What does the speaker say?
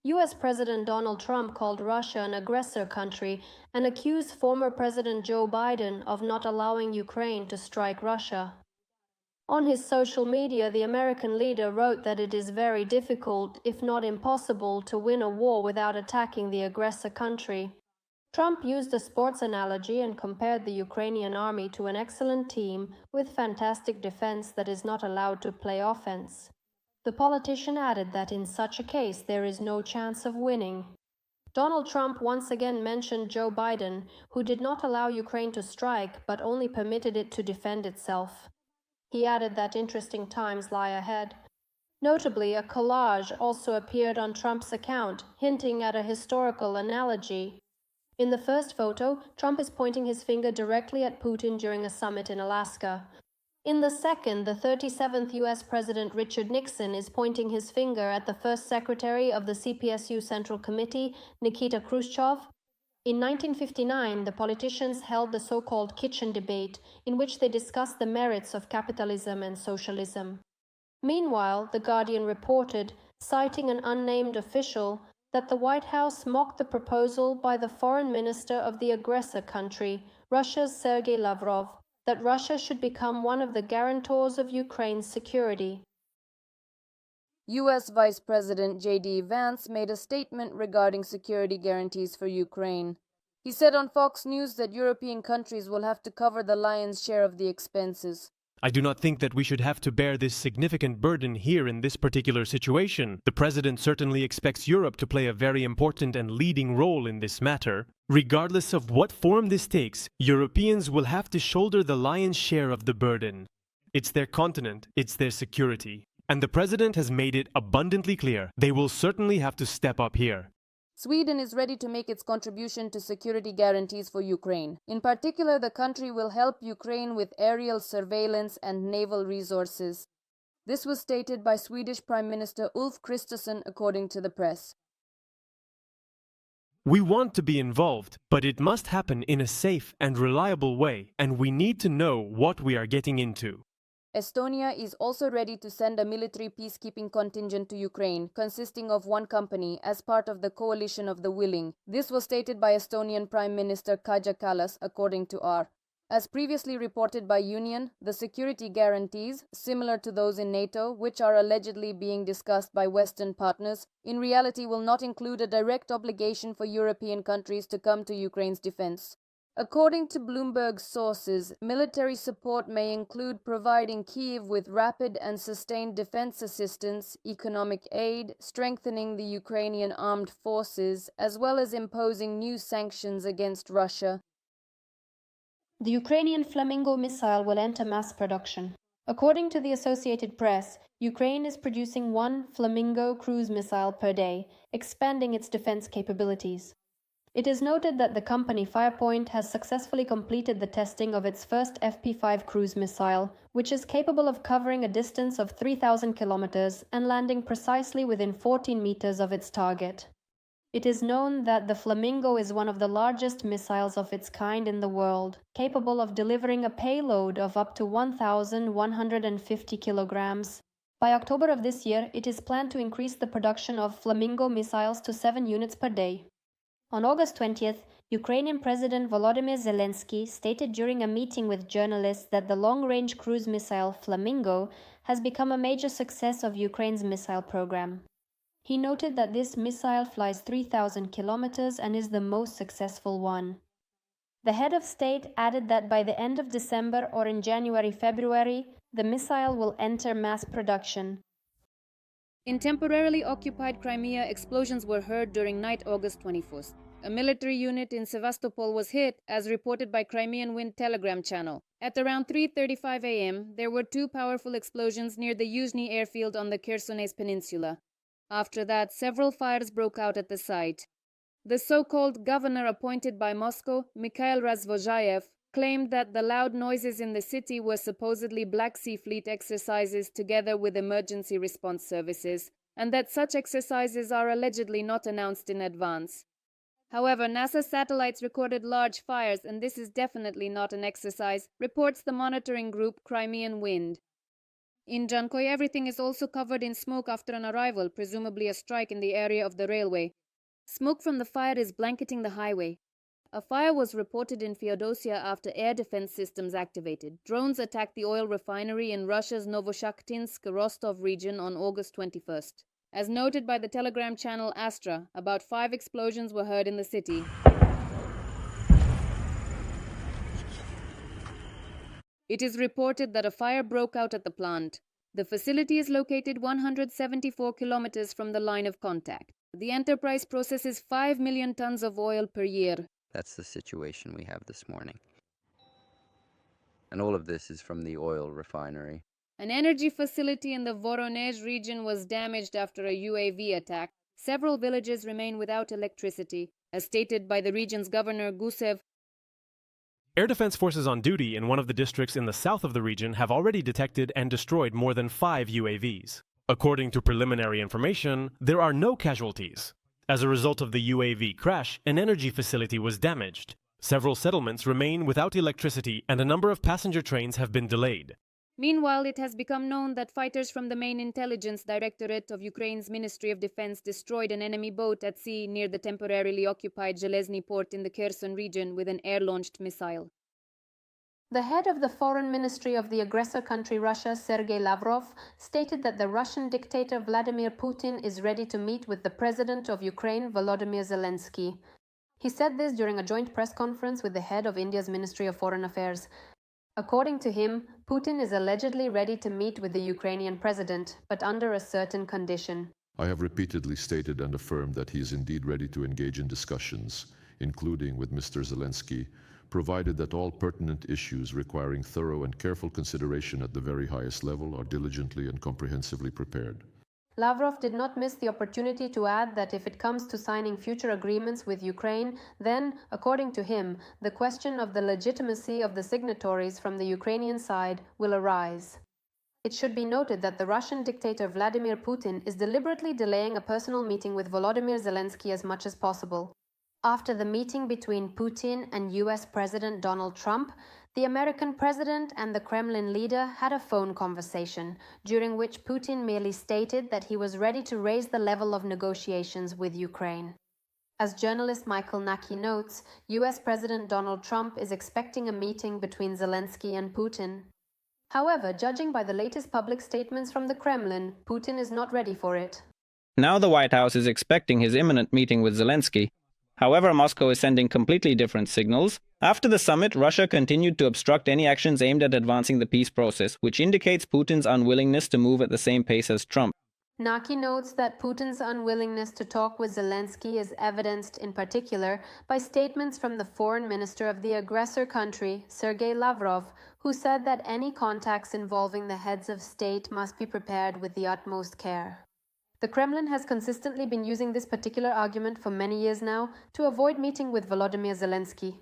US President Donald Trump called Russia an aggressor country and accused former President Joe Biden of not allowing Ukraine to strike Russia. On his social media, the American leader wrote that it is very difficult, if not impossible, to win a war without attacking the aggressor country. Trump used a sports analogy and compared the Ukrainian army to an excellent team with fantastic defense that is not allowed to play offense. The politician added that in such a case there is no chance of winning. Donald Trump once again mentioned Joe Biden, who did not allow Ukraine to strike but only permitted it to defend itself. He added that interesting times lie ahead. Notably, a collage also appeared on Trump's account, hinting at a historical analogy. In the first photo, Trump is pointing his finger directly at Putin during a summit in Alaska. In the second, the 37th US President Richard Nixon is pointing his finger at the first secretary of the CPSU Central Committee, Nikita Khrushchev. In 1959, the politicians held the so-called kitchen debate, in which they discussed the merits of capitalism and socialism. Meanwhile, The Guardian reported, citing an unnamed official, that the White House mocked the proposal by the foreign minister of the aggressor country, Russia's Sergei Lavrov, that Russia should become one of the guarantors of Ukraine's security. U.S. Vice President J.D. Vance made a statement regarding security guarantees for Ukraine. He said on Fox News that European countries will have to cover the lion's share of the expenses. I do not think that we should have to bear this significant burden here in this particular situation. The President certainly expects Europe to play a very important and leading role in this matter. Regardless of what form this takes, Europeans will have to shoulder the lion's share of the burden. It's their continent, it's their security. And the President has made it abundantly clear they will certainly have to step up here. Sweden is ready to make its contribution to security guarantees for Ukraine. In particular, the country will help Ukraine with aerial surveillance and naval resources. This was stated by Swedish Prime Minister Ulf Kristersson, according to the press. We want to be involved, but it must happen in a safe and reliable way, and we need to know what we are getting into. Estonia is also ready to send a military peacekeeping contingent to Ukraine, consisting of one company, as part of the coalition of the willing. This was stated by Estonian Prime Minister Kaja Kallas, according to R. As previously reported by Union, the security guarantees, similar to those in NATO, which are allegedly being discussed by Western partners, in reality will not include a direct obligation for European countries to come to Ukraine's defense. According to Bloomberg sources, military support may include providing Kyiv with rapid and sustained defense assistance, economic aid, strengthening the Ukrainian armed forces, as well as imposing new sanctions against Russia. The Ukrainian Flamingo missile will enter mass production. According to the Associated Press, Ukraine is producing one Flamingo cruise missile per day, expanding its defense capabilities. It is noted that the company Firepoint has successfully completed the testing of its first FP5 cruise missile, which is capable of covering a distance of 3,000 kilometers and landing precisely within 14 meters of its target. It is known that the Flamingo is one of the largest missiles of its kind in the world, capable of delivering a payload of up to 1,150 kilograms. By October of this year, it is planned to increase the production of Flamingo missiles to 7 units per day. On August 20th, Ukrainian President Volodymyr Zelenskyy stated during a meeting with journalists that the long-range cruise missile Flamingo has become a major success of Ukraine's missile program. He noted that this missile flies 3,000 kilometers and is the most successful one. The head of state added that by the end of December or in January-February, the missile will enter mass production. In temporarily occupied Crimea, explosions were heard during night August 21st. A military unit in Sevastopol was hit, as reported by Crimean Wind Telegram channel. At around 3:35 a.m., there were two powerful explosions near the Yuzhny airfield on the Khersones Peninsula. After that, several fires broke out at the site. The so-called governor appointed by Moscow, Mikhail Razvozhayev, claimed that the loud noises in the city were supposedly Black Sea Fleet exercises together with emergency response services, and that such exercises are allegedly not announced in advance. However, NASA satellites recorded large fires, and this is definitely not an exercise, reports the monitoring group Crimean Wind. In Jankoy, everything is also covered in smoke after an arrival, presumably a strike in the area of the railway. Smoke from the fire is blanketing the highway. A fire was reported in Feodosia after air defense systems activated. Drones attacked the oil refinery in Russia's Novoshakhtinsk-Rostov region on August 21st. As noted by the Telegram channel Astra, about 5 explosions were heard in the city. It is reported that a fire broke out at the plant. The facility is located 174 kilometers from the line of contact. The enterprise processes 5 million tons of oil per year. That's the situation we have this morning. And all of this is from the oil refinery. An energy facility in the Voronezh region was damaged after a UAV attack. Several villages remain without electricity. As stated by the region's governor, Gusev, Air defense forces on duty in one of the districts in the south of the region have already detected and destroyed more than 5 UAVs. According to preliminary information, there are no casualties. As a result of the UAV crash, an energy facility was damaged. Several settlements remain without electricity and a number of passenger trains have been delayed. Meanwhile, it has become known that fighters from the main intelligence directorate of Ukraine's Ministry of Defense destroyed an enemy boat at sea near the temporarily occupied Zelenskyy port in the Kherson region with an air-launched missile. The head of the foreign ministry of the aggressor country Russia, Sergei Lavrov, stated that the Russian dictator Vladimir Putin is ready to meet with the president of Ukraine, Volodymyr Zelenskyy. He said this during a joint press conference with the head of India's Ministry of Foreign Affairs. According to him, Putin is allegedly ready to meet with the Ukrainian president, but under a certain condition. I have repeatedly stated and affirmed that he is indeed ready to engage in discussions, including with Mr. Zelenskyy, provided that all pertinent issues requiring thorough and careful consideration at the very highest level are diligently and comprehensively prepared. Lavrov did not miss the opportunity to add that if it comes to signing future agreements with Ukraine, then, according to him, the question of the legitimacy of the signatories from the Ukrainian side will arise. It should be noted that the Russian dictator Vladimir Putin is deliberately delaying a personal meeting with Volodymyr Zelenskyy as much as possible. After the meeting between Putin and US President Donald Trump, the American president and the Kremlin leader had a phone conversation, during which Putin merely stated that he was ready to raise the level of negotiations with Ukraine. As journalist Michael Naki notes, US President Donald Trump is expecting a meeting between Zelenskyy and Putin. However, judging by the latest public statements from the Kremlin, Putin is not ready for it. Now the White House is expecting his imminent meeting with Zelenskyy. However, Moscow is sending completely different signals. After the summit, Russia continued to obstruct any actions aimed at advancing the peace process, which indicates Putin's unwillingness to move at the same pace as Trump. Naki notes that Putin's unwillingness to talk with Zelenskyy is evidenced in particular by statements from the foreign minister of the aggressor country, Sergei Lavrov, who said that any contacts involving the heads of state must be prepared with the utmost care. The Kremlin has consistently been using this particular argument for many years now to avoid meeting with Volodymyr Zelenskyy.